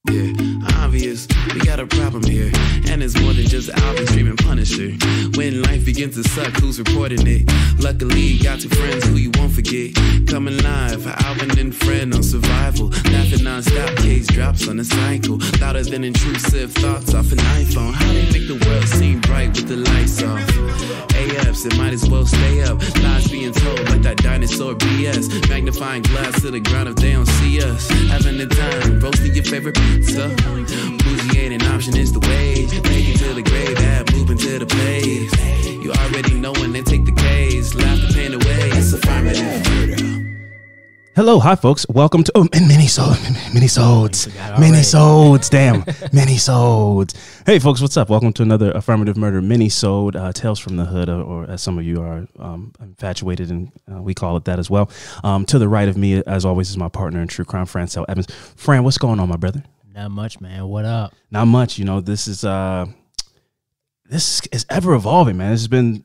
Yeah, obvious, we got a problem here. And it's more than just Alvin streaming Punisher. When life begins to suck, who's reporting it? Luckily, you got two friends who you won't forget. Coming live, Alvin and Friend on survival. Laughing non-stop, case drops on a cycle. Louder than intrusive thoughts off an iPhone. How they make the world seem bright with the lights off? AFs, it might as well stay up. Lies being told like that dinosaur BS. Magnifying glass to the ground if they don't see us. Having the time, roasting your favorite pizza. Bougie ain't an option, it's the wave. Take it to the grave, add moving to the place. You already know when they take the case. Laugh the pain away, it's affirmative murder. Hello, hi folks. Welcome to minisodes. Damn, minisodes. Hey folks, what's up? Welcome to another Affirmative Murder minisode, Tales from the Hood, or as some of you are infatuated, and we call it that as well. To the right of me, as always, is my partner in true crime, Francel Evans. Fran, what's going on, my brother? Not much, man. What up? Not much. You know, this is ever evolving, man.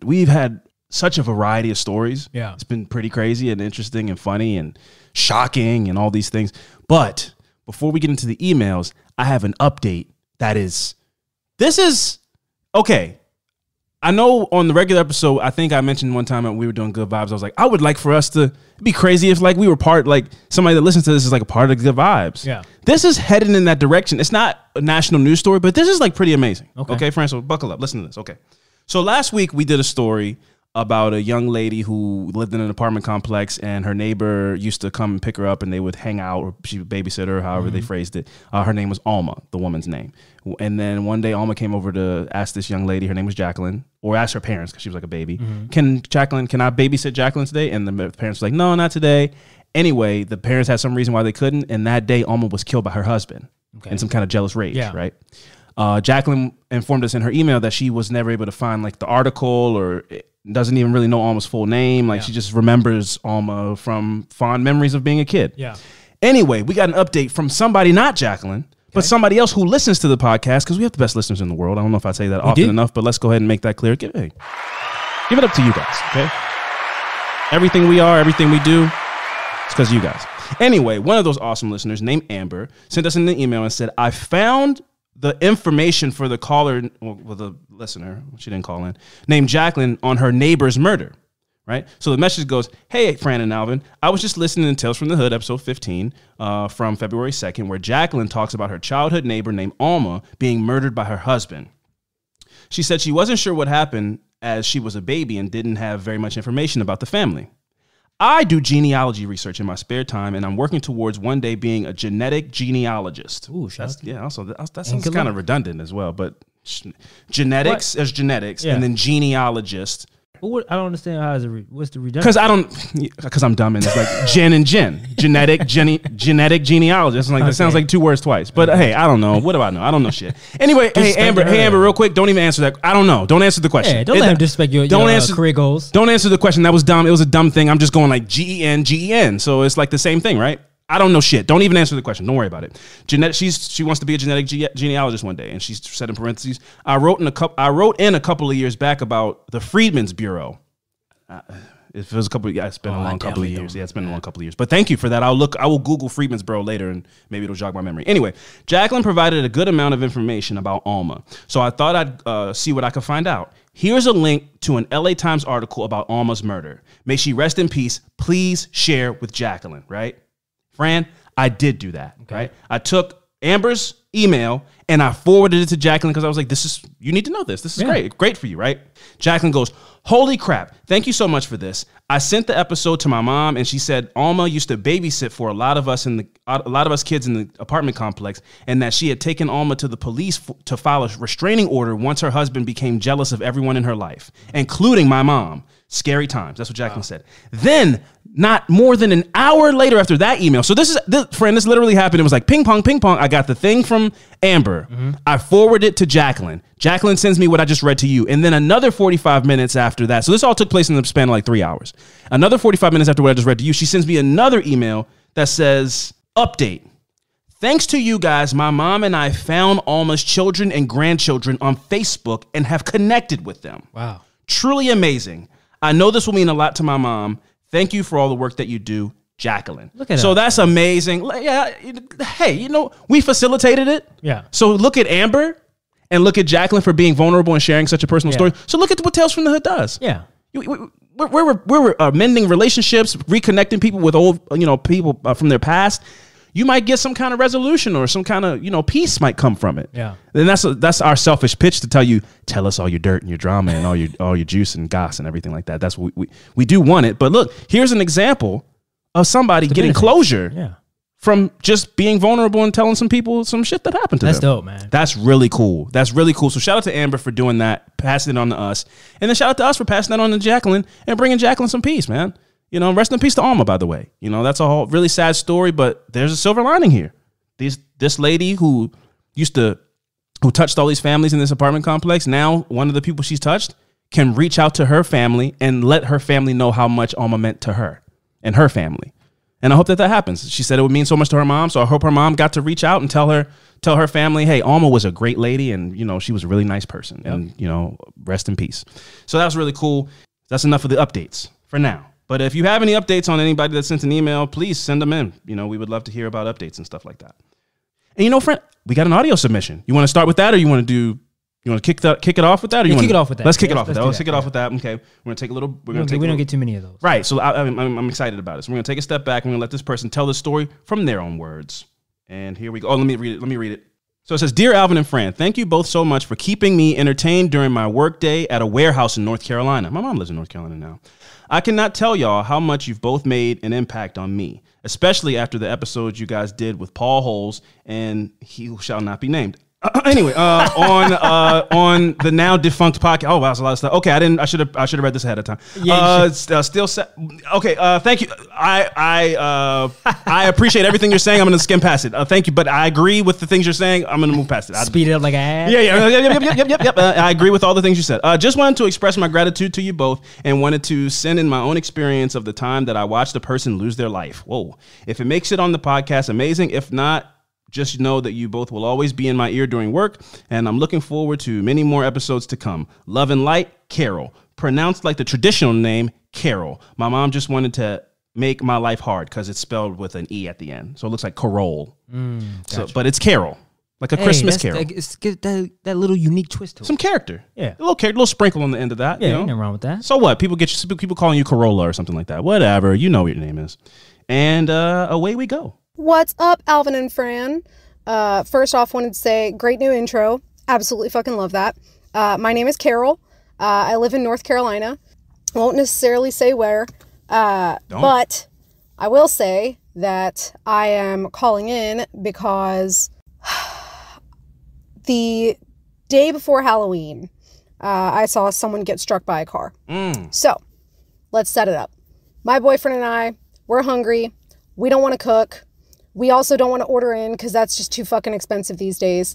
We've had such a variety of stories. Yeah, it's been pretty crazy and interesting and funny and shocking and all these things. But before we get into the emails, I have an update this is okay. I know on the regular episode, I think I mentioned one time that we were doing Good Vibes. I was like, I would like for us to, it'd be crazy if like we were somebody that listens to this is like a part of the Good Vibes. Yeah. This is heading in that direction. It's not a national news story, but this is like pretty amazing. Okay, Fran, so buckle up. Listen to this. Okay. So last week we did a story about a young lady who lived in an apartment complex, and her neighbor used to come and pick her up, and they would hang out, or she would babysit her, however they phrased it. Her name was Alma, the woman's name. And then one day Alma came over to ask this young lady, her name was Jacqueline, or ask her parents, because she was like a baby, can I babysit Jacqueline today? And the parents were like, no, not today. Anyway, the parents had some reason why they couldn't, and that day Alma was killed by her husband in some kind of jealous rage, right? Jacqueline informed us in her email that she was never able to find like the article, or doesn't even really know Alma's full name. Like she just remembers Alma from fond memories of being a kid. Yeah. Anyway, we got an update from somebody, not Jacqueline, but somebody else who listens to the podcast, because we have the best listeners in the world. I don't know if I say that often enough, but let's go ahead and make that clear. Give it up to you guys, okay? Everything we are, everything we do, it's because of you guys. Anyway, one of those awesome listeners named Amber sent us an email and said, I found the information for the caller, well, the listener, she didn't call in, named Jacqueline, on her neighbor's murder, right? So the message goes, hey, Fran and Alvin, I was just listening to Tales from the Hood, episode 15, from February 2nd, where Jacqueline talks about her childhood neighbor named Alma being murdered by her husband. She said she wasn't sure what happened as she was a baby and didn't have very much information about the family. I do genealogy research in my spare time, and I'm working towards one day being a genetic genealogist. Ooh, also that sounds kind of redundant as well, but genetics as genetics, and then genealogist. Well, I don't understand what's the redundant? Because I'm dumb, and it's like gen and gen, genetic genealogist. Like that sounds like two words twice. But hey, I don't know. What do I know? I don't know shit. Anyway, hey Amber, real quick, don't even answer that. I don't know. Don't answer the question. Yeah, don't let him disrespect your career goals. Don't answer the question. That was dumb. It was a dumb thing. I'm just going like GEN. So it's like the same thing, right? I don't know shit. Don't even answer the question. Don't worry about it. She wants to be a genetic genealogist one day, and she said in parentheses, I wrote in a couple of years back about the Freedmen's Bureau. If it was it's been a long couple of years. Yeah, it's been a long couple of years. But thank you for that. I will Google Freedmen's Bureau later, and maybe it'll jog my memory. Anyway, Jacqueline provided a good amount of information about Alma, so I thought I'd see what I could find out. Here's a link to an LA Times article about Alma's murder. May she rest in peace. Please share with Jacqueline, right? Fran, I did do that, right? I took Amber's email and I forwarded it to Jacqueline because I was like, you need to know this. This is great for you, right? Jacqueline goes, holy crap. Thank you so much for this. I sent the episode to my mom, and she said Alma used to babysit for a lot of us kids in the apartment complex, and that she had taken Alma to the police to file a restraining order once her husband became jealous of everyone in her life, including my mom. Scary times. That's what Jacqueline said. Then, not more than an hour later after that email. So this literally happened. It was like ping pong, ping pong. I got the thing from Amber. I forwarded it to Jacqueline. Jacqueline sends me what I just read to you. And then another 45 minutes after that. So this all took place in the span of like 3 hours. Another 45 minutes after what I just read to you, she sends me another email that says, update. Thanks to you guys, my mom and I found Alma's children and grandchildren on Facebook and have connected with them. Wow. Truly amazing. I know this will mean a lot to my mom. Thank you for all the work that you do. Jacqueline. Look at so that's amazing. Yeah. Hey, we facilitated it. Yeah. So look at Amber and look at Jacqueline for being vulnerable and sharing such a personal story. So look at what Tales from the Hood does. Yeah. We're mending relationships, reconnecting people with old, people from their past. You might get some kind of resolution or some kind of, peace might come from it. Yeah. Then that's our selfish pitch to tell us all your dirt and your drama and all your juice and goss and everything like that. That's what we do want it. But look, here's an example of somebody getting closure from just being vulnerable and telling some people some shit that happened to them. That's dope, man. That's really cool. So shout out to Amber for doing that, passing it on to us. And then shout out to us for passing that on to Jacqueline and bringing Jacqueline some peace, man. Rest in peace to Alma, by the way. That's a whole really sad story, but there's a silver lining here. This lady who touched all these families in this apartment complex, now one of the people she's touched can reach out to her family and let her family know how much Alma meant to her and her family. And I hope that happens. She said it would mean so much to her mom, so I hope her mom got to reach out and tell her family, hey, Alma was a great lady and, she was a really nice person. Yep. And, rest in peace. So that was really cool. That's enough of the updates for now. But if you have any updates on anybody that sent an email, please send them in. We would love to hear about updates and stuff like that. And friend, we got an audio submission. You want to start with that, or you want to kick it off with that? Or kick it off with that. Let's kick it off with that. Let's kick it off with that. Okay, we're gonna take a little. We don't get too many of those. Right. So I'm excited about it. So we're gonna take a step back. We're gonna let this person tell the story from their own words. And here we go. Oh, let me read it. So it says, Dear Alvin and Fran, thank you both so much for keeping me entertained during my work day at a warehouse in North Carolina. My mom lives in North Carolina now. I cannot tell y'all how much you've both made an impact on me, especially after the episodes you guys did with Paul Holes and He Who Shall Not Be Named. Anyway, on the now defunct podcast. Oh wow, that's a lot of stuff. Okay, I should have read this ahead of time. Yeah, okay, thank you. I appreciate everything you're saying. I'm gonna skim past it. Thank you, but I agree with the things you're saying. I'm gonna move past it. Speed it up like I have. Yep. I agree with all the things you said. Just wanted to express my gratitude to you both and wanted to send in my own experience of the time that I watched a person lose their life. Whoa! If it makes it on the podcast, amazing. If not, just know that you both will always be in my ear during work, and I'm looking forward to many more episodes to come. Love and light, Carol. Pronounced like the traditional name, Carol. My mom just wanted to make my life hard because it's spelled with an E at the end. So it looks like Carol. Gotcha. But it's Carol. Like a Christmas Carol. It's that little unique twist to it. Some character. Yeah. A little sprinkle on the end of that. Yeah, ain't nothing wrong with that. So what? People calling you Corolla or something like that. Whatever. You know what your name is. And away we go. What's up, Alvin and Fran? First off, wanted to say, great new intro. Absolutely fucking love that. My name is Carol. I live in North Carolina. Won't necessarily say where, but I will say that I am calling in because the day before Halloween, I saw someone get struck by a car. So, let's set it up. My boyfriend and I, we're hungry. We don't want to cook. We also don't want to order in because that's just too fucking expensive these days.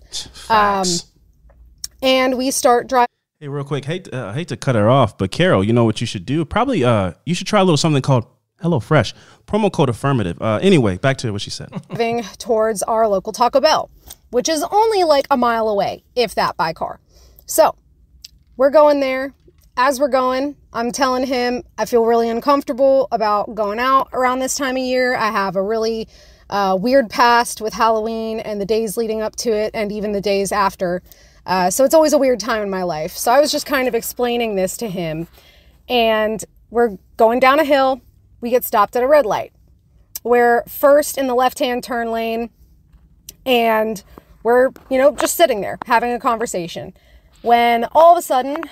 And we start driving. Hey, real quick, hate to cut her off, but Carol, you know what you should do? Probably, you should try a little something called HelloFresh. Promo code Affirmative. Anyway, back to what she said. Driving towards our local Taco Bell, which is only like a mile away, if that, by car. So, we're going there. As we're going, I'm telling him I feel really uncomfortable about going out around this time of year. I have a really weird past with Halloween and the days leading up to it and even the days after. So it's always a weird time in my life. So I was just kind of explaining this to him, and we're going down a hill. We get stopped at a red light. We're first in the left-hand turn lane, and we're, just sitting there having a conversation when all of a sudden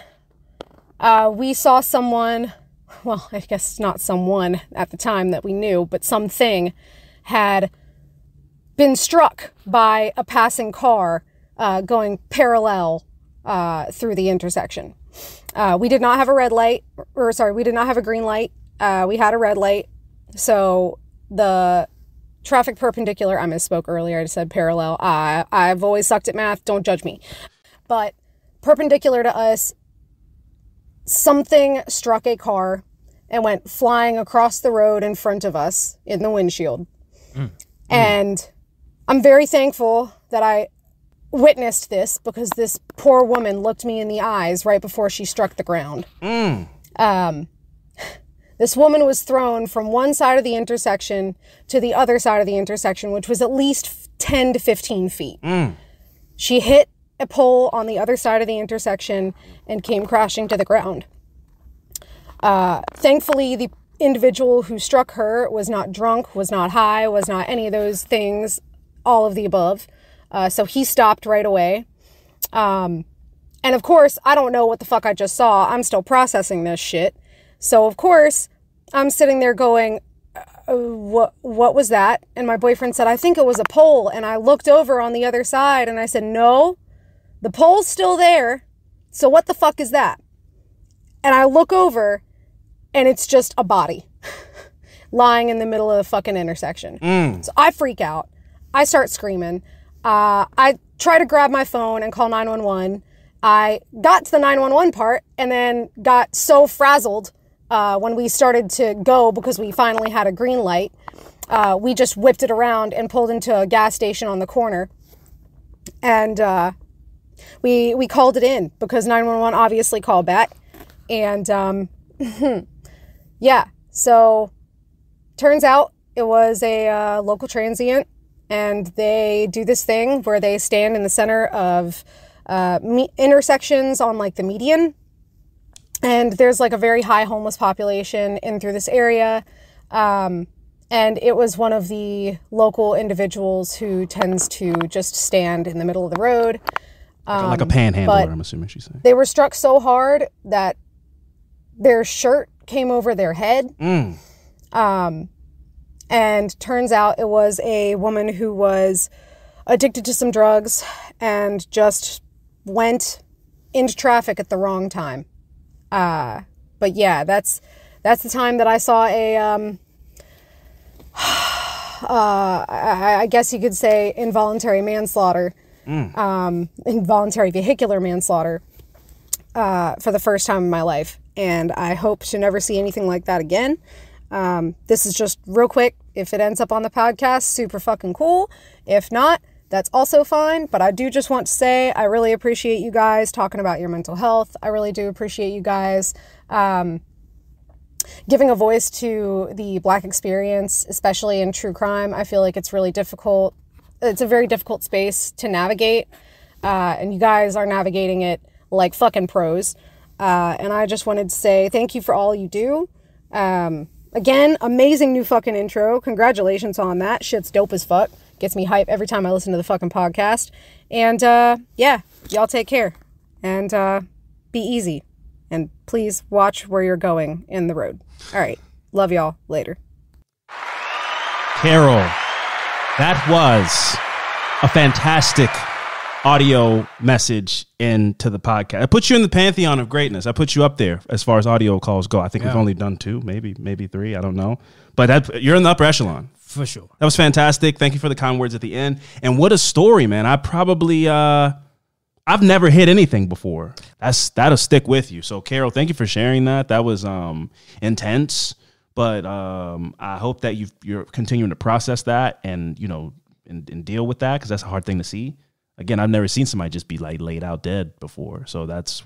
we saw someone, well, I guess not someone at the time that we knew, but something had been struck by a passing car going parallel through the intersection. We did not have a red light, we did not have a green light. We had a red light. So the traffic perpendicular, I misspoke earlier, I said parallel. I've always sucked at math, don't judge me. But perpendicular to us, something struck a car and went flying across the road in front of us in the windshield. And I'm very thankful that I witnessed this because this poor woman looked me in the eyes right before she struck the ground. This woman was thrown from one side of the intersection to the other side of the intersection, which was at least 10 to 15 feet. She hit a pole on the other side of the intersection and came crashing to the ground. Thankfully, the individual who struck her was not drunk, was not high, was not any of those things, all of the above. So he stopped right away. And of course, I don't know what the fuck I just saw. I'm still processing this shit. So of course, I'm sitting there going, what was that? And my boyfriend said, I think it was a pole. And I looked over on the other side and I said, no, the pole's still there. So what the fuck is that? And I look over and it's just a body lying in the middle of the fucking intersection. So I freak out. I start screaming. I try to grab my phone and call 911. I got to the 911 part and then got so frazzled when we started to go because we finally had a green light. We just whipped it around and pulled into a gas station on the corner. And we called it in because 911 obviously called back. And yeah, so turns out it was a local transient. And they do this thing where they stand in the center of intersections on like the median. And there's like a very high homeless population in through this area. And it was one of the local individuals who tends to just stand in the middle of the road. Like a panhandler, I'm assuming she's saying. They were struck so hard that their shirt came over their head. And turns out it was a woman who was addicted to some drugs and just went into traffic at the wrong time. But yeah, that's the time that I saw a, I guess you could say involuntary manslaughter, involuntary vehicular manslaughter, for the first time in my life. And I hope to never see anything like that again. This is just real quick. If it ends up on the podcast, super fucking cool. If not, that's also fine. But I do just want to say, I really appreciate you guys talking about your mental health. I really do appreciate you guys, giving a voice to the Black experience, especially in true crime. I feel like it's really difficult. It's a very difficult space to navigate. And you guys are navigating it like fucking pros. And I just wanted to say thank you for all you do. Again, amazing new fucking intro. Congratulations on that. Shit's dope as fuck. Gets me hype every time I listen to the fucking podcast. And yeah, y'all take care. And be easy. And please watch where you're going in the road. All right. Love y'all. Later. Carol, that was a fantastic audio message into the podcast. I put you in the pantheon of greatness. I put you up there as far as audio calls go. I think we've only done 2, maybe 3. I don't know. But you're in the upper echelon. For sure. That was fantastic. Thank you for the kind words at the end. And what a story, man. I probably, I've never hit anything before. That'll stick with you. So Carol, thank you for sharing that. That was intense. But I hope that you're continuing to process that and, you know, and deal with that, because that's a hard thing to see. Again, I've never seen somebody just be like laid out dead before. So that's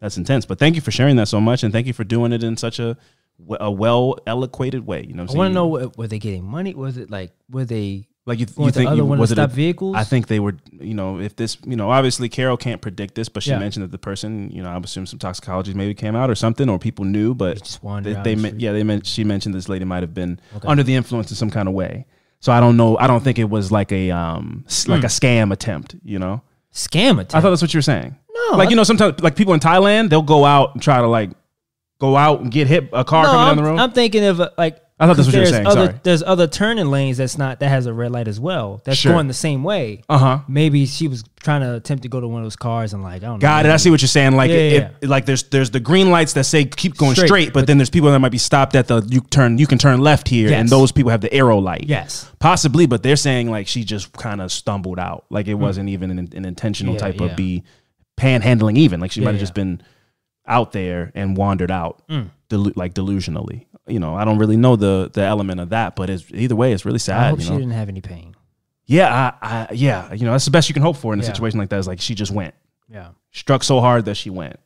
intense. But thank you for sharing that so much. And thank you for doing it in such a well eloquated way. You know what I'm saying? I want to know, were they getting money? Was it like, were they like you think the other one to stop vehicles? I think they were, you know, if this, you know, obviously Carol can't predict this, but she mentioned that the person, you know, I would assume some toxicology maybe came out or something, or people knew, but she mentioned this lady might have been under the influence in some kind of way. So I don't know. I don't think it was like a scam attempt, you know? Scam attempt? I thought that's what you were saying. No. Like, you know, sometimes like people in Thailand, they'll go out and try to like go out and get hit a car coming down the road. I'm thinking of like, I thought that's what you were saying. Sorry. There's other turning lanes that has a red light as well. That's going the same way. Maybe she was trying to attempt to go to one of those cars and like, I don't know. Got it. I see what you're saying. Like, like there's the green lights that say keep going straight, but then there's people that might be stopped at the you can turn left here, and those people have the arrow light. Yes, possibly, but they're saying like she just kind of stumbled out. Like it wasn't even an intentional type of panhandling. Even like she might have just been out there and wandered out, like delusionally. You know, I don't really know the element of that, but either way, it's really sad. I hope she didn't have any pain. Yeah, yeah. You know, that's the best you can hope for in a situation like that. Is like she just went. Yeah, struck so hard that she went.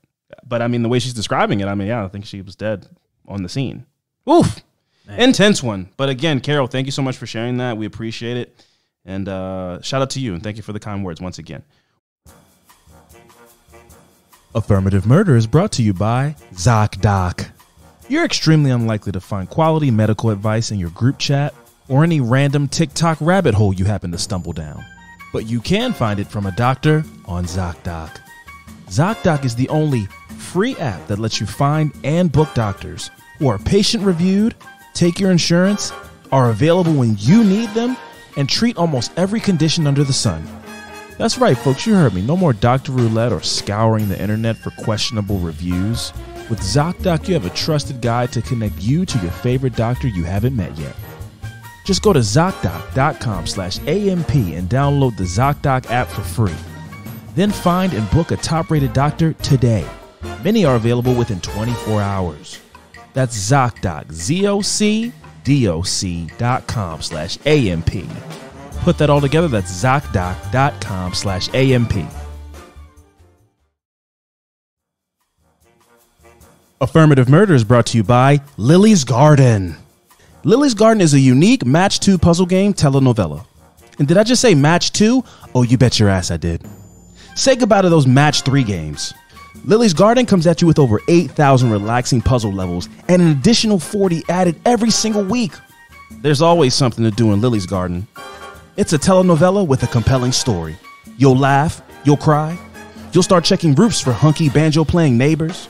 But I mean, the way she's describing it, I mean, yeah, I think she was dead on the scene. Oof. Man. Intense one. But again, Carol, thank you so much for sharing that. We appreciate it. And shout out to you. And thank you for the kind words once again. Affirmative Murder is brought to you by ZocDoc. You're extremely unlikely to find quality medical advice in your group chat or any random TikTok rabbit hole you happen to stumble down. But you can find it from a doctor on ZocDoc. ZocDoc is the only free app that lets you find and book doctors who are patient-reviewed, take your insurance, are available when you need them, and treat almost every condition under the sun. That's right, folks, you heard me. No more doctor roulette or scouring the internet for questionable reviews. With ZocDoc, you have a trusted guide to connect you to your favorite doctor you haven't met yet. Just go to ZocDoc.com/AMP and download the ZocDoc app for free. Then find and book a top-rated doctor today. Many are available within 24 hours. That's ZocDoc, ZocDoc.com/AMP. Put that all together, that's ZocDoc.com/AMP. Affirmative Murder is brought to you by Lily's Garden. Lily's Garden is a unique Match 2 puzzle game telenovela. And did I just say Match 2? Oh, you bet your ass I did. Say goodbye to those Match 3 games. Lily's Garden comes at you with over 8,000 relaxing puzzle levels and an additional 40 added every single week. There's always something to do in Lily's Garden. It's a telenovela with a compelling story. You'll laugh, you'll cry, you'll start checking roofs for hunky banjo-playing neighbors.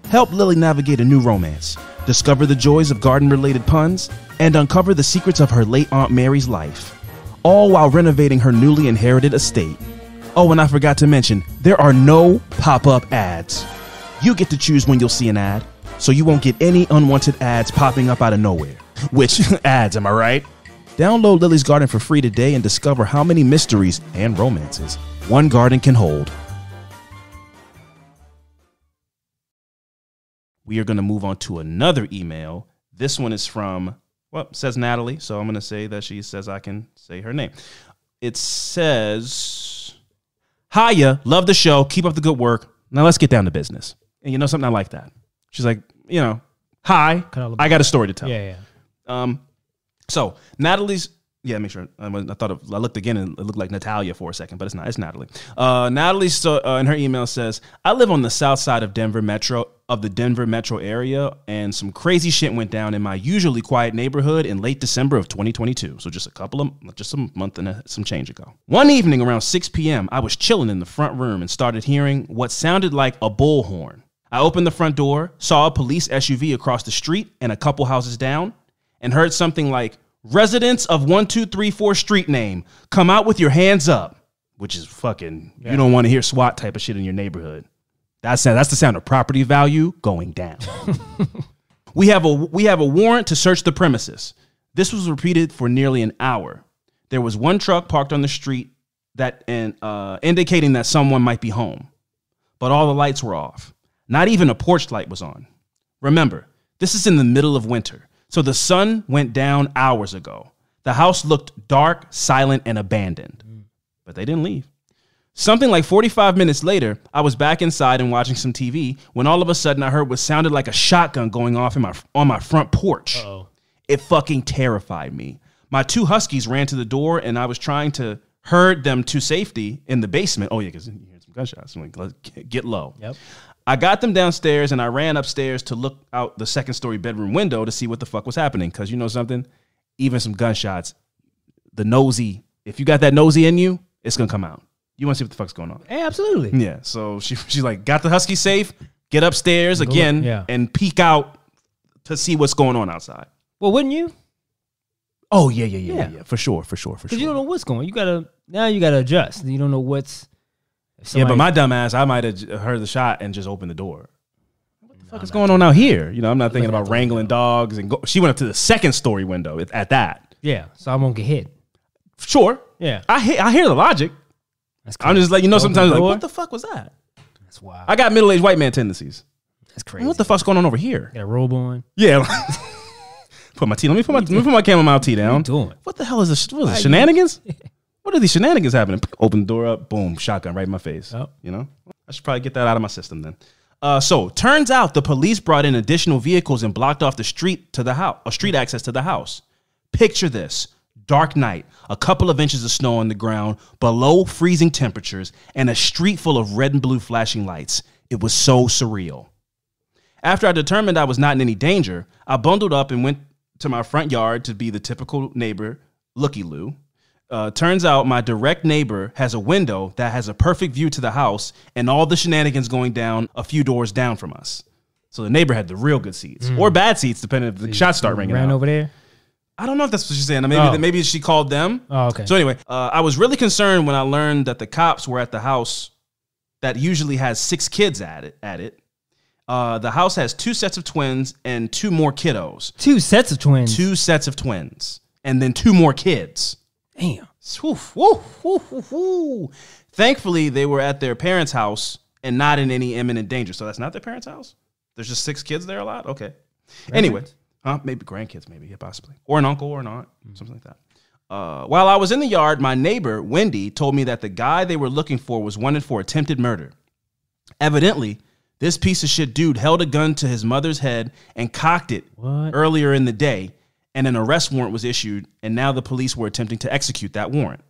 Help Lily navigate a new romance, discover the joys of garden-related puns, and uncover the secrets of her late Aunt Mary's life, all while renovating her newly inherited estate. Oh, and I forgot to mention, there are no pop-up ads. You get to choose when you'll see an ad, so you won't get any unwanted ads popping up out of nowhere. Which ads, am I right? Download Lily's Garden for free today and discover how many mysteries and romances one garden can hold. We are going to move on to another email. This one is from, well, it says Natalie, so I'm going to say that she says I can say her name. It says, hiya, love the show, keep up the good work. Now let's get down to business. And you know something, I like that. She's like, you know, hi, I got a story to tell. Yeah. So Natalie's, yeah, make sure. I looked again and it looked like Natalia for a second, but it's not. It's Natalie. Natalie in her email says, I live on the south side of the Denver metro area, and some crazy shit went down in my usually quiet neighborhood in late December of 2022. So just a month and some change ago. One evening around 6 p.m., I was chilling in the front room and started hearing what sounded like a bullhorn. I opened the front door, saw a police SUV across the street and a couple houses down, and heard something like, residents of 1234 street name, come out with your hands up, which is fucking, You don't want to hear SWAT type of shit in your neighborhood. That's the sound of property value going down. We have a warrant to search the premises. This was repeated for nearly an hour. There was one truck parked on the street indicating that someone might be home, but all the lights were off. Not even a porch light was on. Remember, this is in the middle of winter, so the sun went down hours ago. The house looked dark, silent, and abandoned, but they didn't leave. Something like 45 minutes later, I was back inside and watching some TV when all of a sudden I heard what sounded like a shotgun going off on my front porch. Uh-oh. It fucking terrified me. My two huskies ran to the door and I was trying to herd them to safety in the basement. Oh yeah, because you hear some gunshots. I'm like, let's get low. Yep. I got them downstairs and I ran upstairs to look out the second story bedroom window to see what the fuck was happening. Because you know something? Even some gunshots, if you got that nosy in you, it's going to come out. You want to see what the fuck's going on. Hey, absolutely. Yeah. So she's like, got the husky safe, get upstairs again and peek out to see what's going on outside. Well, wouldn't you? Oh, yeah. For sure. Because you don't know what's going on. Now you got to adjust. You don't know what's. Yeah, but my dumb ass, I might have heard the shot and just opened the door. What the fuck is going on out here? You know, I'm not thinking about wrangling dogs. She went up to the second story window at that. Yeah, so I won't get hit. Sure. Yeah. I hear the logic. That's crazy. I'm just like, sometimes like, what the fuck was that? That's wild. I got middle-aged white man tendencies. That's crazy. What the fuck's going on over here? Got a robe on? Yeah. Put my tea. Let me put my chamomile tea down. What are you doing? What the hell is this? What is this, shenanigans? What are these shenanigans happening? Open the door up, boom, shotgun right in my face. Oh. You know? I should probably get that out of my system then. So turns out the police brought in additional vehicles and blocked off the street to the house, street access to the house. Picture this. Dark night, a couple of inches of snow on the ground, below freezing temperatures, and a street full of red and blue flashing lights. It was so surreal. After I determined I was not in any danger, I bundled up and went to my front yard to be the typical neighbor, looky-loo. Turns out my direct neighbor has a window that has a perfect view to the house and all the shenanigans going down a few doors down from us. So the neighbor had the real good seats or bad seats, depending if the shots start ringing out. Ran over there? I don't know if that's what she's saying. Maybe she called them. Oh, okay. So anyway, I was really concerned when I learned that the cops were at the house that usually has 6 kids at it. The house has 2 sets of twins and 2 more kiddos. 2 sets of twins? 2 sets of twins. And then 2 more kids. Damn. Woof, woof, woof, woof, woof. Thankfully, they were at their parents' house and not in any imminent danger. So that's not their parents' house? There's just 6 kids there a lot? Okay. Anyway. Maybe grandkids, maybe, yeah, possibly. Or an uncle or an aunt, something like that. While I was in the yard, my neighbor, Wendy, told me that the guy they were looking for was wanted for attempted murder. Evidently, this piece of shit dude held a gun to his mother's head and cocked it earlier in the day, and an arrest warrant was issued, and now the police were attempting to execute that warrant.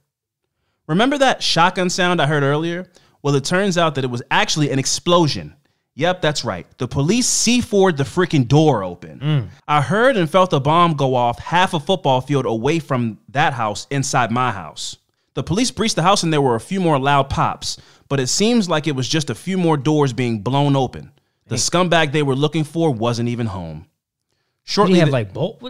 Remember that shotgun sound I heard earlier? Well, it turns out that it was actually an explosion. Yep, that's right. The police C4'd the freaking door open. I heard and felt a bomb go off half a football field away from that house inside my house. The police breached the house and there were a few more loud pops, but it seems like it was just a few more doors being blown open. The scumbag they were looking for wasn't even home. Shortly, did he have bolt?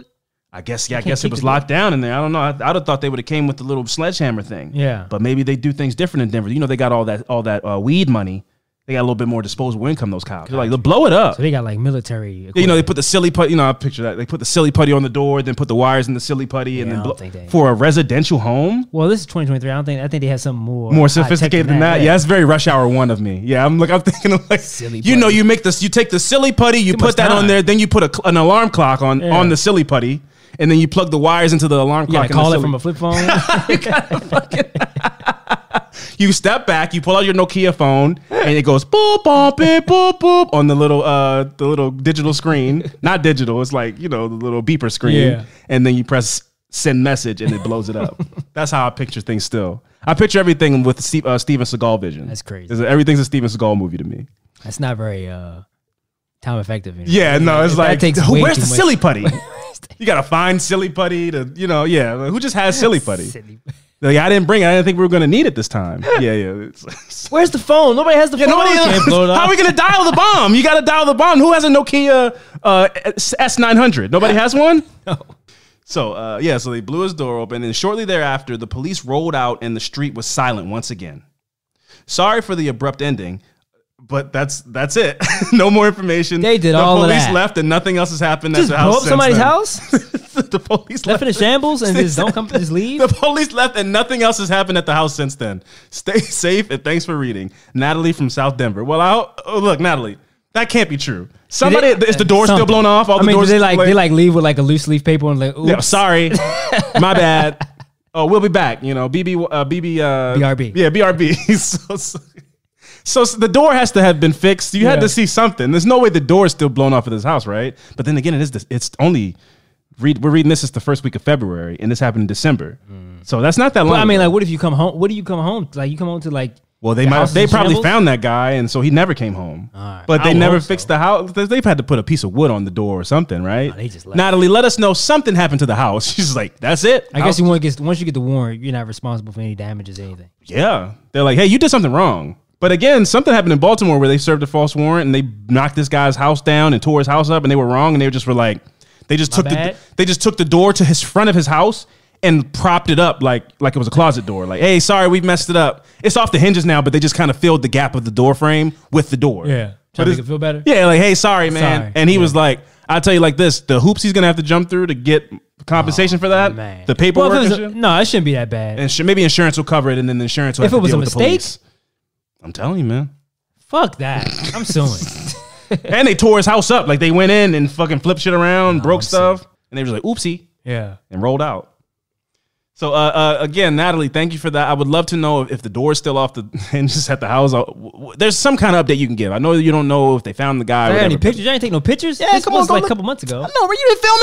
I guess it was locked down in there. I don't know. I'd have thought they would have came with the little sledgehammer thing. Yeah. But maybe they do things different in Denver. You know, they got all that weed money. They got a little bit more disposable income, those cops. They're like, they'll blow it up. So they got like military equipment. You know, they put the silly putty, I picture that. They put the silly putty on the door, then put the wires in the silly putty, and then for a residential home. Well, this is 2023. I think they have something more sophisticated than that. Yeah, that's very Rush Hour 1 of me. Yeah, I'm thinking of like, silly putty. You know, you take the silly putty, you put that on there, then you put an alarm clock on the silly putty, and then you plug the wires into the alarm clock. You gotta call it from a flip phone. You gotta fucking... You step back, you pull out your Nokia phone, and it goes boop, boop, beep, boop, boop on the little digital screen. Not digital, it's like, you know, the little beeper screen. Yeah. And then you press send message and it blows it up. That's how I picture things still. I picture everything with Steven Seagal vision. That's crazy. Everything's a Steven Seagal movie to me. That's not very time effective. You know? Yeah, no, it's like, where's the silly putty? You got to find silly putty to, you know, yeah. Who just has silly putty? Like, I didn't bring it. I didn't think we were going to need it this time. Yeah. Where's the phone? Nobody has the phone. How are we going to dial the bomb? You got to dial the bomb. Who has a Nokia S900? Nobody has one? No. So, so they blew his door open, and shortly thereafter, the police rolled out, and the street was silent once again. Sorry for the abrupt ending, but that's it. No more information. They did all of that. The police left, and nothing else has happened. Just blow up somebody's house? The police left in a shambles and just just leave? The police left, and nothing else has happened at the house since then. Stay safe, and thanks for reading. Natalie from South Denver. Well, look, Natalie, that can't be true. Is the door still blown off? All the doors. They leave with like a loose leaf paper and like, oops. Yeah, sorry, my bad. Oh, we'll be back. You know, BRB. Yeah, BRB. So the door has to have been fixed. You had to see something. There's no way the door is still blown off of this house, right? But then again, it's only. We're reading this is the first week of February, and this happened in December. So that's not that long. Well, I mean, like, what if you come home? What do you come home? Like, you come home to like. Well, they probably found that guy, and so he never came home. Right. But they never fixed the house. They've had to put a piece of wood on the door or something, right? No, they just left. Natalie, let us know something happened to the house. She's like, that's it. I guess once you get the warrant, you're not responsible for any damages or anything. Yeah, they're like, hey, you did something wrong. But again, something happened in Baltimore where they served a false warrant and they knocked this guy's house down and tore his house up, and they were wrong, and they just were like. They just took the door to his front of his house and propped it up like it was a closet door. Like, hey, sorry, we messed it up. It's off the hinges now, but they just kind of filled the gap of the door frame with the door. Yeah. Trying to make it feel better? Yeah, like, hey, sorry, man. Sorry. And he was like, I'll tell you like this, the hoops he's going to have to jump through to get compensation for that, man. The paperwork no, it shouldn't be that bad. And maybe insurance will cover it, and then the insurance will have to deal with the police. I'm telling you, man. Fuck that. I'm suing. And they tore his house up. Like, they went in and fucking flipped shit around, broke stuff. And they were like, oopsie. Yeah. And rolled out. So again, Natalie, thank you for that. I would love to know if the door's still off the hinges at the house. There's some kind of update you can give. I know you don't know if they found the guy. Any pictures? You ain't take no pictures. Yeah, come on, like a couple months ago. No, you didn't film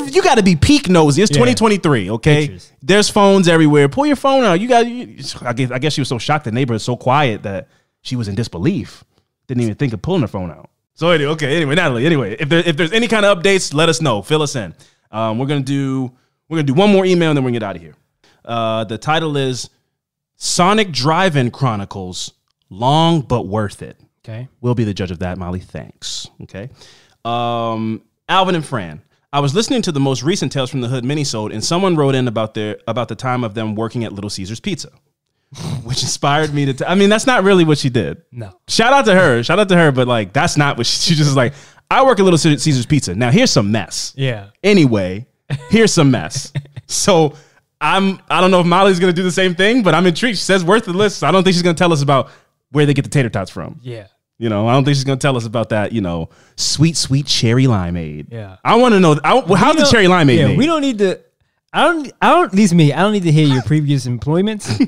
it. You got to be peak nosy. It's 2023, okay? Pictures. There's phones everywhere. Pull your phone out. I guess she was so shocked. The neighbor is so quiet that she was in disbelief. Didn't even think of pulling her phone out. So anyway, Natalie. Anyway, if there's any kind of updates, let us know. Fill us in. We're gonna do one more email and then we're gonna get out of here. The title is Sonic Drive-In Chronicles, Long But Worth It. Okay. We'll be the judge of that, Molly. Thanks. Okay. Alvin and Fran. I was listening to the most recent Tales from the Hood minisode, and someone wrote in about the time of them working at Little Caesars Pizza, which inspired me to. I mean, that's not really what she did. No. Shout out to her, but like that's not what she just like. I work at Little Caesars Pizza. Now here's some mess. Yeah. Anyway, here's some mess. So I don't know if Molly's gonna do the same thing, but I'm intrigued. She says worth the list. So I don't think she's gonna tell us about where they get the tater tots from. Yeah. I don't think she's going to tell us about that, sweet cherry limeade. Yeah. I want to know, how's the cherry limeade made? We don't need to, I don't, at least me, I don't need to hear your previous employments.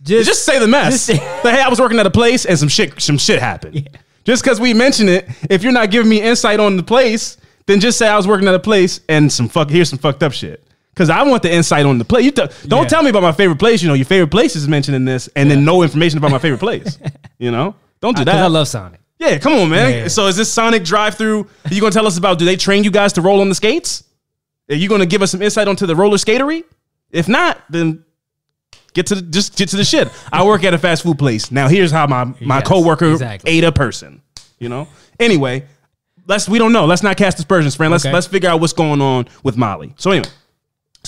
Just say the mess. Hey, I was working at a place and some shit happened. Yeah. Just because we mention it, if you're not giving me insight on the place, then just say I was working at a place and here's some fucked up shit. Because I want the insight on the place. Don't tell me about my favorite place. Your favorite place is mentioned in this and then no information about my favorite place. Don't do that. I love Sonic. Yeah, come on, man. Yeah. So is this Sonic drive-through? Are you going to tell us about, do they train you guys to roll on the skates? Are you going to give us some insight onto the roller skatery? If not, then get to the shit. I work at a fast food place. Now here's how my coworker ate a person. Anyway, we don't know. Let's not cast aspersions, friend. Let's figure out what's going on with Molly. So anyway,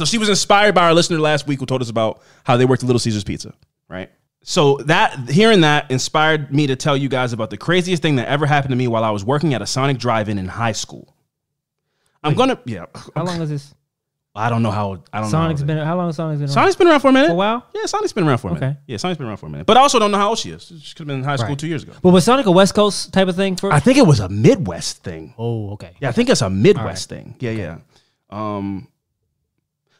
she was inspired by our listener last week who told us about how they worked at Little Caesars Pizza, right? So hearing that inspired me to tell you guys about the craziest thing that ever happened to me while I was working at a Sonic drive-in in high school. How long is this? I don't know how. How long has Sonic's been around? Sonic's been around for a minute. For a while? Yeah, Sonic's been around for a minute. Yeah, Sonic's been around for a minute. But I also don't know how old she is. She could have been in high school 2 years ago. But was Sonic a West Coast type of thing? I think it was a Midwest thing. Oh, okay. Yeah, I think it's a Midwest thing. Yeah.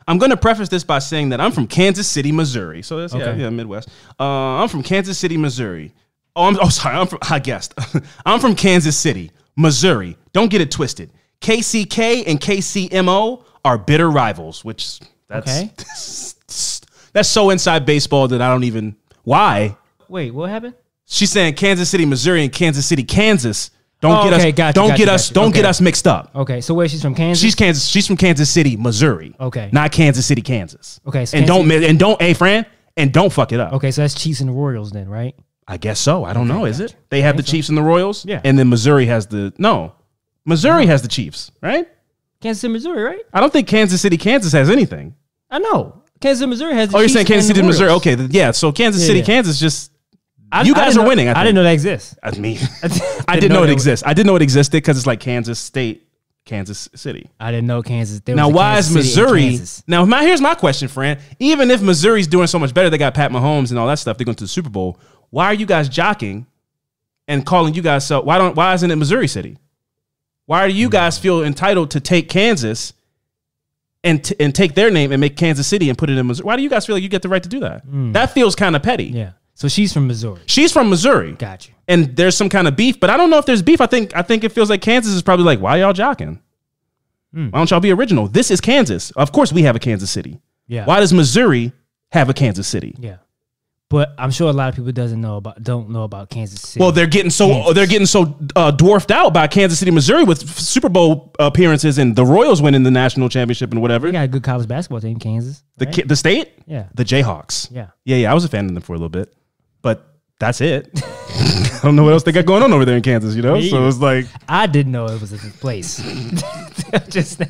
I'm going to preface this by saying that I'm from Kansas City, Missouri. So that's, Midwest. I'm from Kansas City, Missouri. I guessed. I'm from Kansas City, Missouri. Don't get it twisted. KCK and KCMO are bitter rivals, which that's so inside baseball that I don't even, why? Wait, what happened? She's saying Kansas City, Missouri and Kansas City, Kansas. Don't get us mixed up. Okay, so where she's from, Kansas? She's from Kansas City, Missouri. Okay, not Kansas City, Kansas. Okay, so don't fuck it up. Okay, so that's Chiefs and the Royals then, right? I guess so. I don't know. Is it? They have the Chiefs and the Royals. Yeah, and then Missouri has the has the Chiefs, right? Kansas City, Missouri, right? I don't think Kansas City, Kansas has anything. I know Kansas City, Missouri has. You're saying Kansas City, Missouri? Okay, yeah. So Kansas City, Kansas just. You guys are winning. I didn't know that exists. I mean, I didn't know it exists. I didn't know it existed because it's like Kansas State, Kansas City. I didn't know Kansas. Now, why is Missouri? Now, here's my question, Fran. Even if Missouri's doing so much better, they got Pat Mahomes and all that stuff. They're going to the Super Bowl. Why are you guys jockeying and calling you guys? So why isn't it Missouri City? Why do you guys feel entitled to take Kansas and take their name and make Kansas City and put it in Missouri? Why do you guys feel like you get the right to do that? That feels kind of petty. Yeah. So she's from Missouri. She's from Missouri. Got you. And there's some kind of beef, but I don't know if there's beef. I think it feels like Kansas is probably like, why y'all jocking? Why don't y'all be original? This is Kansas. Of course we have a Kansas City. Yeah. Why does Missouri have a Kansas City? Yeah. But I'm sure a lot of people don't know about Kansas City. Well, they're getting so dwarfed out by Kansas City, Missouri with Super Bowl appearances and the Royals winning the national championship and whatever. They got a good college basketball team, Kansas. Right? The state? Yeah. The Jayhawks. Yeah. Yeah. I was a fan of them for a little bit, but that's it. I don't know what else they got going on over there in Kansas, So it's like I didn't know it was a place. Just now.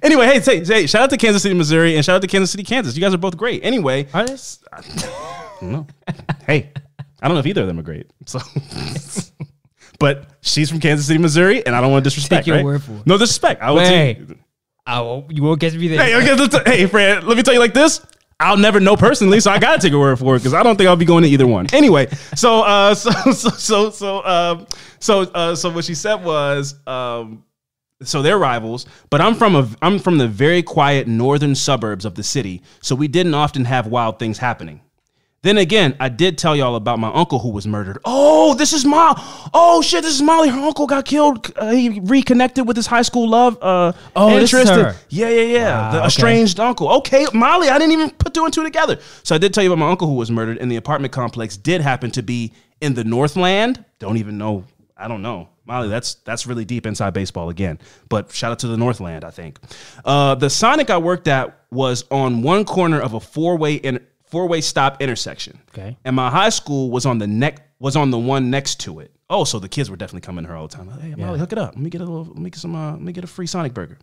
Anyway, hey, shout out to Kansas City, Missouri, and shout out to Kansas City, Kansas. You guys are both great. Anyway, are they? No. Hey, I don't know if either of them are great. So, but she's from Kansas City, Missouri, and I don't want to disrespect. Take your word for it. No disrespect. I will. You won't catch me there. Hey, Fran. Let me tell you like this. I'll never know personally, so I gotta take a word for it because I don't think I'll be going to either one. Anyway, so what she said was, So they're rivals, but I'm from the very quiet northern suburbs of the city, so we didn't often have wild things happening. Then again, I did tell y'all about my uncle who was murdered. Oh, this is Molly. Her uncle got killed. He reconnected with his high school love. This is her. Yeah. Wow, The estranged uncle. Okay, Molly, I didn't even put two and two together. So I did tell you about my uncle who was murdered, and the apartment complex did happen to be in the Northland. Don't even know. I don't know. Molly, that's really deep inside baseball again. But shout out to the Northland, I think. The Sonic I worked at was on one corner of a four-way stop intersection. Okay. And my high school was on the one next to it. Oh, so the kids were definitely coming here all the time. Like, hey, Molly, hook it up. Let me get a free Sonic burger.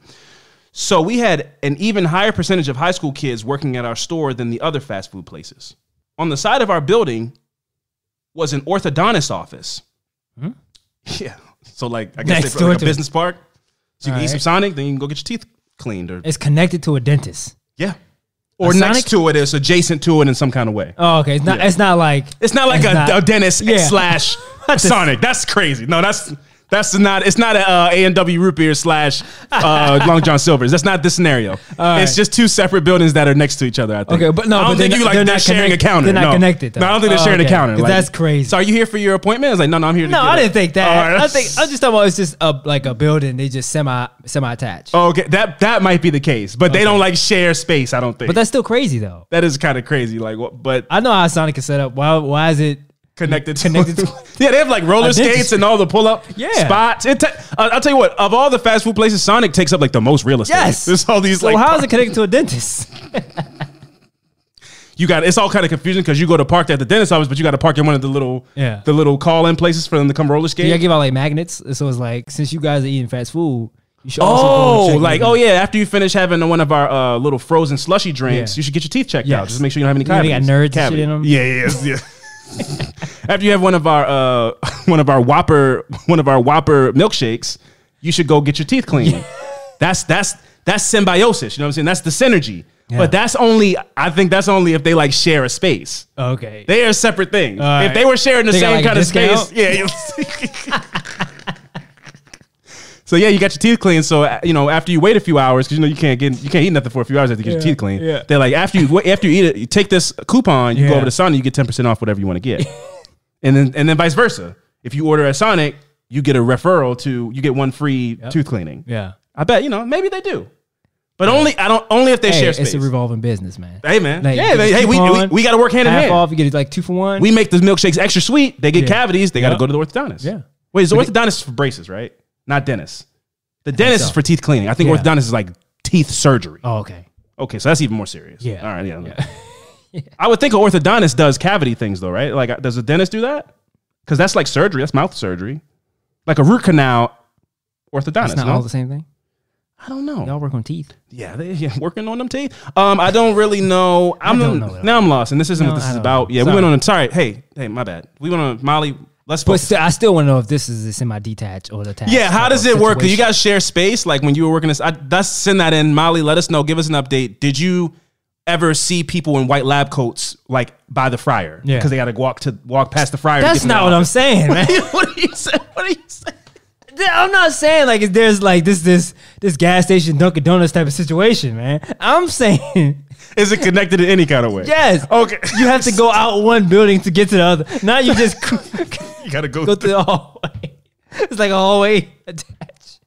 So we had an even higher percentage of high school kids working at our store than the other fast food places. On the side of our building was an orthodontist office. Hmm? Yeah. So like, I guess they like a business park. So you can eat some Sonic, then you can go get your teeth cleaned. Or it's connected to a dentist. Yeah. Or next to it, it's adjacent to it in some kind of way. Oh, okay. It's not like a dentist slash Sonic. That's crazy. No, that's not. It's not a A&W root beer slash Long John Silver's. That's not the scenario. It's just two separate buildings that are next to each other. I think. Okay, but no, I don't think they're sharing a counter. They're not connected. Though. No, I don't think they're sharing a counter. Like, that's crazy. So are you here for your appointment? I was like, no, I'm here. No, I didn't think that. I just thought it's just a building. They just semi attached. Oh, okay, that might be the case, but they don't like share space. I don't think. But that's still crazy though. That is kind of crazy. Like, but I know how Sonic is set up. Why is it? Connected to yeah, they have like roller skates and all the pull-up spots. I'll tell you what, of all the fast food places, Sonic takes up like the most real estate. Yes. There's all these so how is it connected to a dentist? It's all kind of confusing because you go to park at the dentist office, but you got to park in one of the little call-in places for them to come roller skate. Yeah, give out like magnets. So it's like, since you guys are eating fast food, you should also after you finish having one of our little frozen slushy drinks, you should get your teeth checked out. Just make sure you don't have any cavities. You got nerds and shit in them. Yeah. After you have one of our Whopper milkshakes, you should go get your teeth cleaned. That's symbiosis. You know what I'm saying? That's the synergy. Yeah. But I think that's only if they like share a space. Okay, they are separate things. If they were sharing the same kind of space, So yeah, you got your teeth cleaned. So after you wait a few hours, because you can't eat nothing for a few hours after you get your teeth cleaned. Yeah. They're like, after you eat it, you take this coupon, you go over to Sonic, you get 10% off whatever you want to get, and then vice versa. If you order at Sonic, you get a referral you get one free tooth cleaning. Yeah, I bet maybe they do, but only if they share space. It's a revolving business, man. Hey man, like, we got to work hand in hand. Off, you get like 2 for 1. We make the milkshakes extra sweet. They get cavities. They got to go to the orthodontist. Yeah. Wait, is the orthodontist for braces, right? Not dentist. The dentist is for teeth cleaning. I think orthodontist is like teeth surgery. Oh, okay. Okay, so that's even more serious. Yeah. All right, yeah. I would think an orthodontist does cavity things though, right? Like, does a dentist do that? Because that's like surgery. That's mouth surgery. Like a root canal, orthodontist. It's not all the same thing? I don't know. Y'all work on teeth. Yeah, working on them teeth. I don't really know. Now I'm lost, and this isn't what this is about. Yeah, we went on. Sorry. Hey, my bad. We went on Molly. But I still want to know if this is a semi-detached or detached. Yeah, how does it work? Because you guys share space. Like when you were working this, let's send that in. Molly, let us know. Give us an update. Did you ever see people in white lab coats like by the fryer? Yeah, because they got to walk past the fryer. That's not what I'm saying, man. What are you saying? I'm not saying like there's like this gas station Dunkin' Donuts type of situation, man. I'm saying. Is it connected in any kind of way? Yes. Okay. You have to go out one building to get to the other. Now you just you gotta go through the hallway. It's like a hallway attached.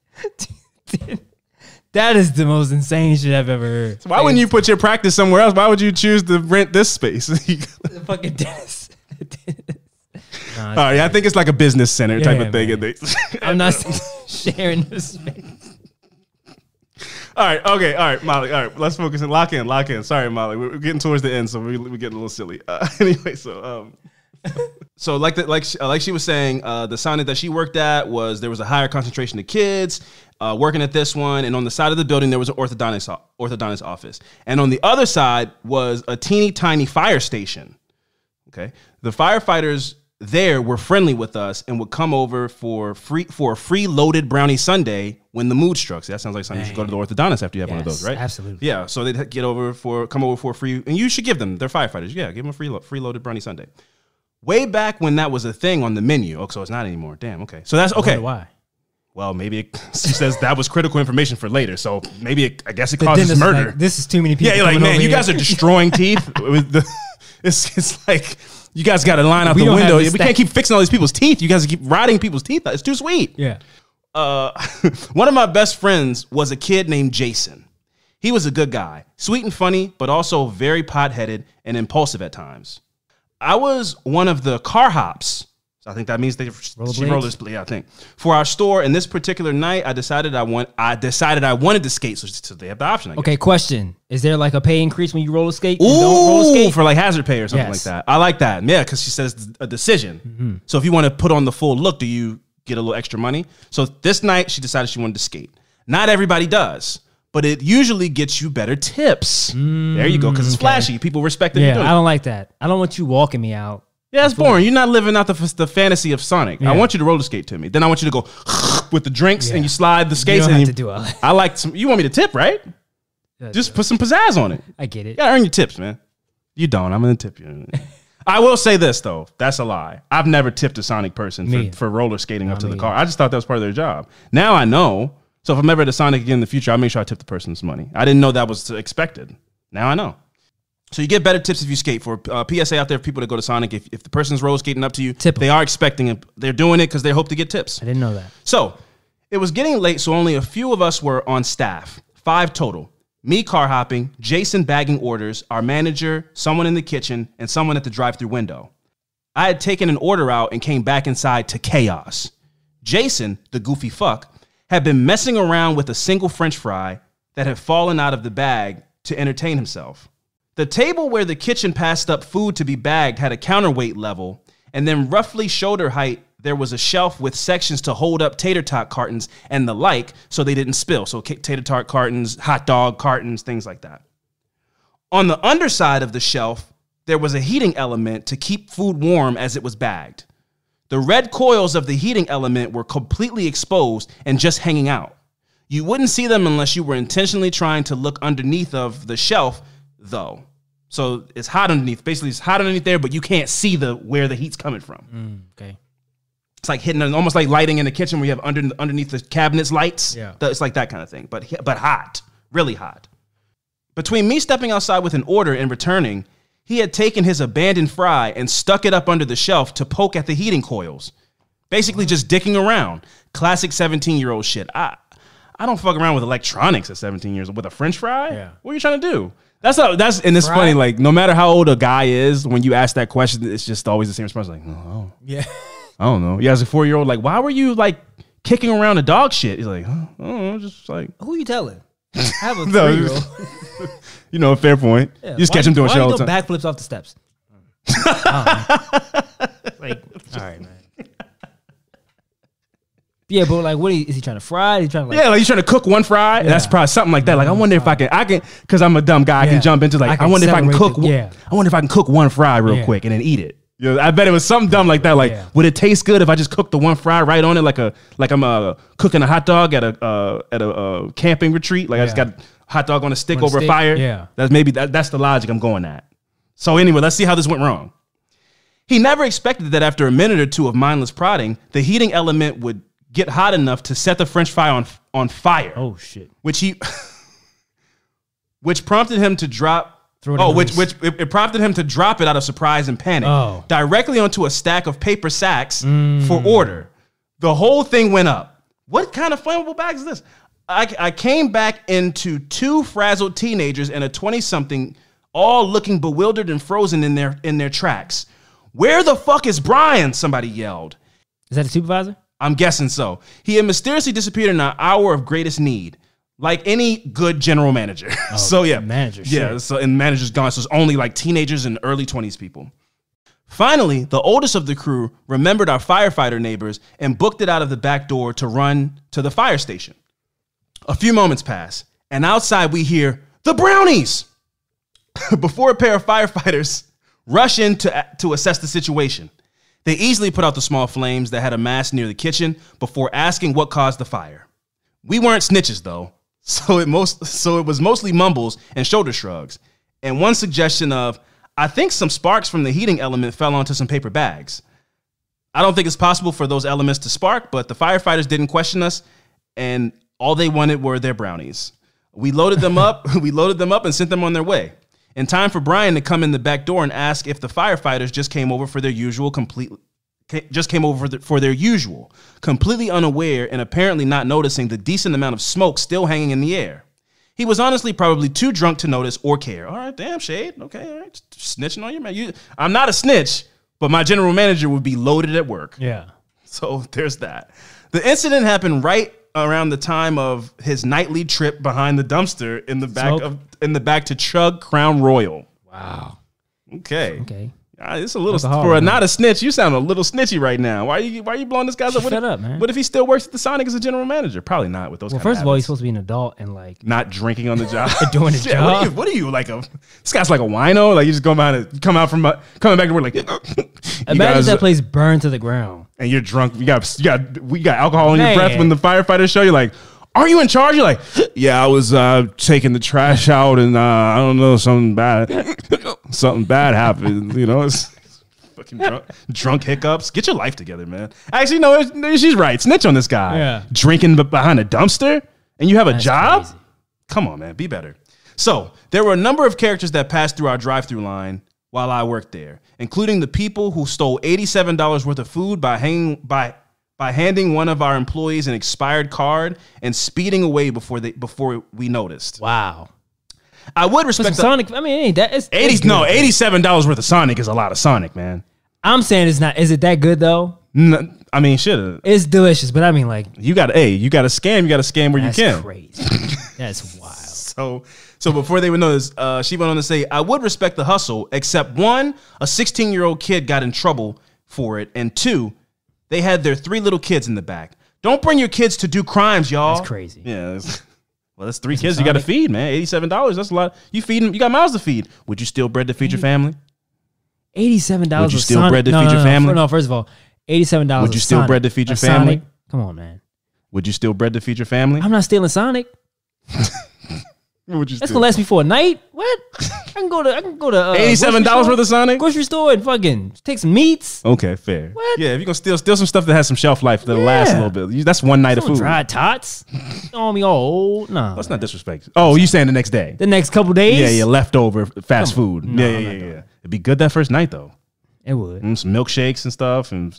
That is the most insane shit I've ever heard. So why wouldn't you put your practice somewhere else? Why would you choose to rent this space? The fucking dentist. All right, I think it's like a business center type of thing. I'm not sharing this space. All right, Molly. All right, let's focus and lock in. Sorry, Molly, we're getting towards the end, so we're getting a little silly. Anyway, so like she was saying, the Sonic that she worked at there was a higher concentration of kids working at this one, and on the side of the building there was an orthodontist office, and on the other side was a teeny tiny fire station. Okay, the firefighters there were friendly with us and would come over for a free loaded brownie sundae when the mood struck. See, that sounds like something you should go to the orthodontist after you have one of those, right? Absolutely. Yeah, so they'd come over for a free, and you should give them, they're firefighters. Yeah, give them a free loaded brownie sundae. Way back when that was a thing on the menu. Oh, so it's not anymore. Damn, okay. So that's okay. Why? well, maybe she says that was critical information for later. So maybe I guess it causes murder. Like, this is too many people. Yeah, you're like, man, you guys are destroying teeth. It's like you guys got to line out the window. We can't keep fixing all these people's teeth. You guys keep rotting people's teeth. It's too sweet. Yeah. One of my best friends was a kid named Jason. He was a good guy, sweet and funny, but also very pot-headed and impulsive at times. I was one of the car hops. I think that means rollerblades. Yeah, I think for our store. And this particular night, I decided I wanted to skate, so they have the option. Okay, question: is there like a pay increase when you roller skate? Ooh, don't roller skate? For like hazard pay or something like that. I like that. Yeah, because she says it's a decision. Mm-hmm. So if you want to put on the full look, do you get a little extra money? So this night, she decided she wanted to skate. Not everybody does, but it usually gets you better tips. There you go, because it's flashy. People respect it. Yeah, I don't like that. I don't want you walking me out. Yeah, it's boring. You're not living out the fantasy of Sonic. Yeah. I want you to roller skate to me. Then I want you to go with the drinks and you slide the skates. You don't have to do all that. I like some. You want me to tip, right? Just put some pizzazz on it. I get it. You gotta earn your tips, man. You don't. I'm gonna tip you. I will say this though. That's a lie. I've never tipped a Sonic person for roller skating up to the car. I just thought that was part of their job. Now I know. So if I'm ever at a Sonic again in the future, I'll make sure I tip the person's money. I didn't know that was expected. Now I know. So you get better tips if you skate. For PSA out there, for people that go to Sonic, if the person's roller skating up to you, they are expecting it. They're doing it because they hope to get tips. I didn't know that. So it was getting late, so only a few of us were on staff. 5 total. Me car hopping, Jason bagging orders, our manager, someone in the kitchen, and someone at the drive-thru window. I had taken an order out and came back inside to chaos. Jason, the goofy fuck, had been messing around with a single French fry that had fallen out of the bag to entertain himself. The table where the kitchen passed up food to be bagged had a counterweight level, and then roughly shoulder height, there was a shelf with sections to hold up tater tot cartons and the like so they didn't spill. So tater tot cartons, hot dog cartons, things like that. On the underside of the shelf, there was a heating element to keep food warm as it was bagged. The red coils of the heating element were completely exposed and just hanging out. You wouldn't see them unless you were intentionally trying to look underneath of the shelf, though. So it's hot underneath. Basically, it's hot underneath there, but you can't see where the heat's coming from. Okay. It's like hitting almost like lighting in the kitchen where you have underneath the cabinets lights. Yeah. It's like that kind of thing, but hot, really hot. Between me stepping outside with an order and returning, he had taken his abandoned fry and stuck it up under the shelf to poke at the heating coils. Basically just dicking around. Classic 17-year-old shit. I don't fuck around with electronics at 17 years old. With a French fry? Yeah. What are you trying to do? And it's funny, like, no matter how old a guy is, when you ask that question, it's just always the same response. Like, oh. Yeah. I don't know. Yeah, as a 4-year-old, like, why were you, like, kicking around a dog shit? He's like, I don't know, just like. Who are you telling? I have a 3-year-old. You know, fair point. Yeah, you just catch him doing shit all the time. Backflips off the steps. Like, all right, man. Yeah, but like, is he trying to fry? Is he trying to like he's trying to cook one fry. Yeah. That's probably something like that. Like, I wonder if I can, because I'm a dumb guy. I can jump into like, I wonder if I can cook. I wonder if I can cook one fry real quick and then eat it. You know, I bet it was something dumb like that. Like, would it taste good if I just cooked the one fry right on it, like I'm cooking a hot dog at a camping retreat? Like I just got a hot dog on a stick over a fire. Yeah, that's the logic I'm going at. So anyway, let's see how this went wrong. He never expected that after a minute or two of mindless prodding, the heating element would get hot enough to set the French fry on fire. Oh shit! Which prompted him to drop. It prompted him to drop it out of surprise and panic directly onto a stack of paper sacks for order. The whole thing went up. What kind of flammable bag is this? I came back into 2 frazzled teenagers and a 20-something, all looking bewildered and frozen in their tracks. Where the fuck is Brian? Somebody yelled. Is that a supervisor? I'm guessing so. He had mysteriously disappeared in an hour of greatest need, like any good general manager. So yeah, manager. Yeah, so and manager's gone. So it's only like teenagers and early 20s people. Finally, the oldest of the crew remembered our firefighter neighbors and booked it out of the back door to run to the fire station. A few moments pass, and outside we hear the brownies before a pair of firefighters rush in to assess the situation. They easily put out the small flames that had amassed near the kitchen before asking what caused the fire. We weren't snitches, though, so it was mostly mumbles and shoulder shrugs, and one suggestion of, I think some sparks from the heating element fell onto some paper bags. I don't think it's possible for those elements to spark, but the firefighters didn't question us, and all they wanted were their brownies. We loaded them up. And sent them on their way. In time for Brian to come in the back door and ask if the firefighters just came over for their usual, completely unaware and apparently not noticing the decent amount of smoke still hanging in the air. He was honestly probably too drunk to notice or care. All right, damn, Shade. Okay, all right, snitching on your man. I'm not a snitch, but my general manager would be loaded at work. Yeah. So there's that. The incident happened right around the time of his nightly trip behind the dumpster in the back to chug Crown Royal. Wow. Okay. It's a little not a snitch. You sound a little snitchy right now. Why are you blowing this guy's up? Shut up, man. What if he still works at the Sonic as a general manager? Probably not with those. Well, first of all, he's supposed to be an adult and like not drinking on the job, doing his job. What are you like this guy's like a wino? Like you just coming back to work like. Imagine that place burned to the ground and you're drunk. We got alcohol in your breath when the firefighters show you like. Are you in charge? You're like, yeah, I was taking the trash out and I don't know, something bad happened. You know, it's fucking drunk hiccups. Get your life together, man. Actually, no, she's right. Snitch on this guy. Yeah. Drinking behind a dumpster and you have a job? Crazy. Come on, man. Be better. So there were a number of characters that passed through our drive-through line while I worked there, including the people who stole $87 worth of food by handing one of our employees an expired card and speeding away before we noticed. Wow. I would respect Sonic. I mean, that is $87 worth of Sonic is a lot of Sonic, man. I'm saying it's not. Is it that good though? No, I mean, shit. It's delicious, but I mean, like you got to scam. You got to scam where you can. That's crazy. That's wild. So before they would notice, she went on to say, I would respect the hustle, except one, a 16-year-old kid got in trouble for it, and two, they had their 3 little kids in the back. Don't bring your kids to do crimes, y'all. That's crazy. Yeah. Well, that's 3 kids you got to feed, man. $87. That's a lot. You feed them. You got mouths to feed. Would you steal bread to feed your family? $87. Would you steal bread to feed your family? No, first of all, $87. Would you steal bread to feed your family? Sonic? Come on, man. Would you steal bread to feed your family? I'm not stealing Sonic. That's gonna last me for a night. What? I can go to $87 worth of Sonic grocery store and fucking take some meats. Okay, fair. What? Yeah, if you're gonna steal some stuff that has some shelf life that'll last a little bit. That's one night of food. Dried tots. On me all old. No, that's not disrespectful. Oh, you saying the next day? The next couple days? Yeah, leftover fast food. No, yeah. It'd be good that first night though. It would. Some milkshakes and stuff, and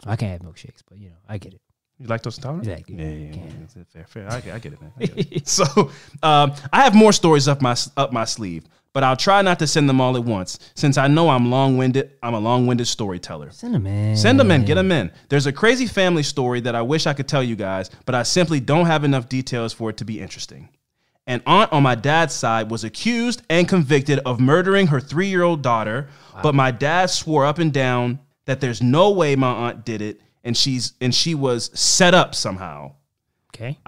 I can't have milkshakes, but I get it. You lactose intolerant? Exactly. Yeah. Fair. I get it, man. So I have more stories up my sleeve, but I'll try not to send them all at once, since I know I'm long-winded. I'm a long-winded storyteller. Send them in. Get them in. There's a crazy family story that I wish I could tell you guys, but I simply don't have enough details for it to be interesting. An aunt on my dad's side was accused and convicted of murdering her 3-year-old daughter, but my dad swore up and down that there's no way my aunt did it, and she was set up somehow. Okay.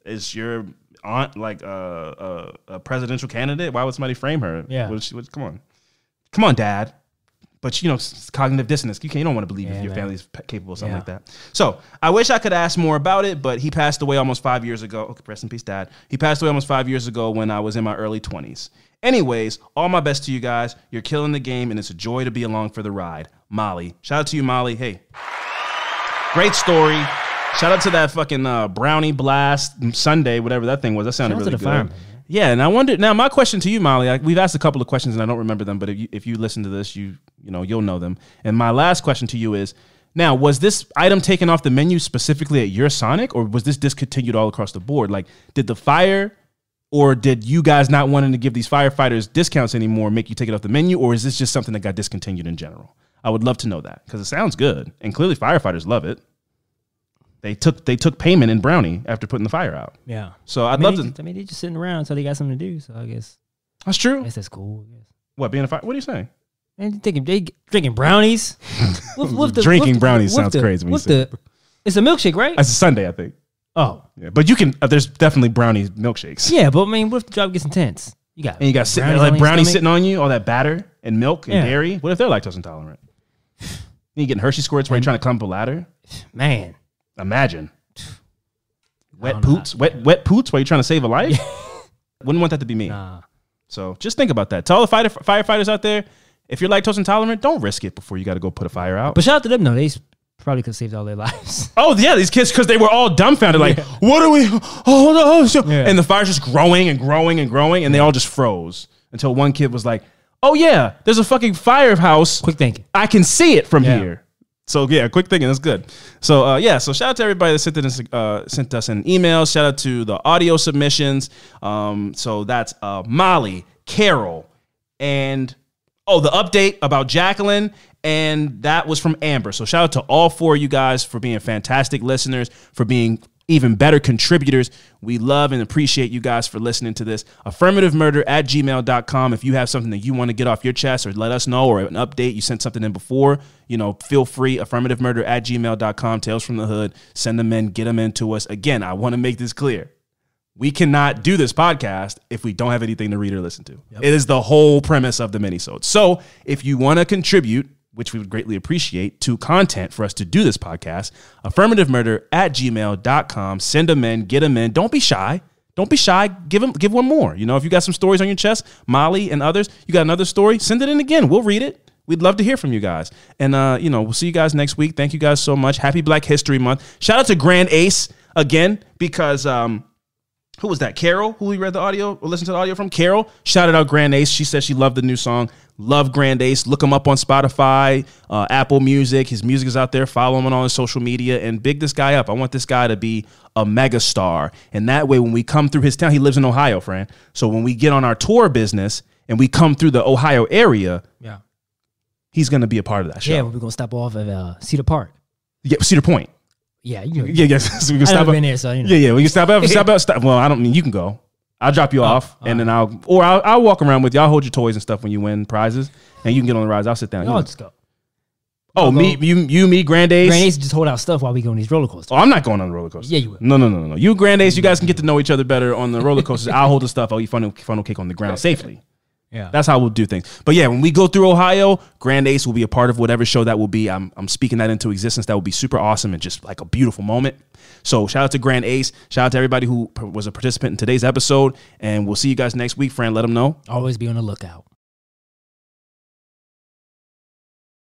Is your aunt like a presidential candidate? Why would somebody frame her? Yeah. Come on, Dad. But it's cognitive dissonance. You don't want to believe if your family's capable of something like that. So I wish I could ask more about it, but he passed away almost 5 years ago. Okay, rest in peace, Dad. He passed away almost 5 years ago when I was in my early 20s. Anyways, all my best to you guys. You're killing the game, and it's a joy to be along for the ride. Molly. Shout out to you, Molly. Hey. Great story. Shout out to that fucking brownie blast Sunday, whatever that thing was. That sounded really good. Fireman. Yeah, and I wonder now. My question to you, Molly, we've asked a couple of questions and I don't remember them, but if you listen to this, you'll know them. And my last question to you is: now, was this item taken off the menu specifically at your Sonic, or was this discontinued all across the board? Like, did the fire, or did you guys not wanting to give these firefighters discounts anymore make you take it off the menu, or is this just something that got discontinued in general? I would love to know that because it sounds good, and clearly firefighters love it. They took payment in brownie after putting the fire out. Yeah. So I'd love to. They're just sitting around until they got something to do. So I guess that's true. I guess that's cool. I guess. What, being a fire? What are you saying? And they drinking brownies. Drinking brownies sounds crazy. When you say it. It's a milkshake, right? It's a Sunday, I think. Oh. Yeah, but you can. There's definitely brownie milkshakes. Yeah, but I mean, what if the job gets intense? You got brownies sitting on you, all that batter and milk and dairy. What if they're lactose intolerant? You getting Hershey squirts while you're trying to climb up a ladder? Man, imagine wet poots while you're trying to save a life. Wouldn't want that to be me. Nah. So just think about that. To all the firefighters out there, If you're lactose intolerant, don't risk it before you got to go put a fire out. But shout out to them, though. They probably could have saved all their lives. Oh, yeah, these kids, because they were all dumbfounded. Like, what are we? And the fire's just growing and growing and growing, and they all just froze until one kid was like, oh, yeah, there's a fucking firehouse. Quick thinking. I can see it from here. So, yeah, quick thinking. That's good. So, so shout out to everybody that sent us an email. Shout out to the audio submissions. So that's Molly, Carol, and, the update about Jacqueline. And that was from Amber. So shout out to all 4 of you guys for being fantastic listeners, for being even better contributors. We love and appreciate you guys for listening to this. Affirmativemurder@gmail.com. If you have something that you want to get off your chest or let us know, or an update, you sent something in before, feel free. Affirmativemurder@gmail.com. Tales from the Hood. Send them in, get them into us. Again, I want to make this clear. We cannot do this podcast if we don't have anything to read or listen to. Yep. It is the whole premise of the minisode. So if you want to contribute, which we would greatly appreciate, to content for us to do this podcast, affirmativemurder@gmail.com. Send them in, get them in. Don't be shy. Don't be shy. Give one more. If you got some stories on your chest, Molly and others, you got another story, send it in again. We'll read it. We'd love to hear from you guys. And, we'll see you guys next week. Thank you guys so much. Happy Black History Month. Shout out to Grand Ace again, because, who was that? Carol, who we read the audio or listened to the audio from? Carol shouted out Grand Ace. She said she loved the new song. Love Grand Ace. Look him up on Spotify, Apple Music. His music is out there. Follow him on all his social media and big this guy up. I want this guy to be a mega star. And that way, when we come through his town, he lives in Ohio, friend. So when we get on our tour business and we come through the Ohio area, he's going to be a part of that show. Yeah, we're going to stop off at Cedar Park. Yeah, Cedar Point. Yeah, so we can stop up. Been there, so we can stop up. Well, I don't mean you can go. I'll drop you off, and then I'll walk around with you. I'll hold your toys and stuff when you win prizes, and you can get on the rides. I'll sit down. I'll just go. Oh, me, Grand Ace. Grand Ace just hold out stuff while we go on these roller coasters. Oh, I'm not going on the roller coaster. Yeah, you will. No. You, Grand Ace, you guys can get to know each other better on the roller coasters. I'll hold the stuff. I'll eat funnel cake on the ground safely. Yeah, that's how we'll do things. But yeah, when we go through Ohio, Grand Ace will be a part of whatever show that will be. I'm speaking that into existence. That will be super awesome and just like a beautiful moment. So shout out to Grand Ace. Shout out to everybody who was a participant in today's episode. And we'll see you guys next week. Fran, let them know. Always be on the lookout.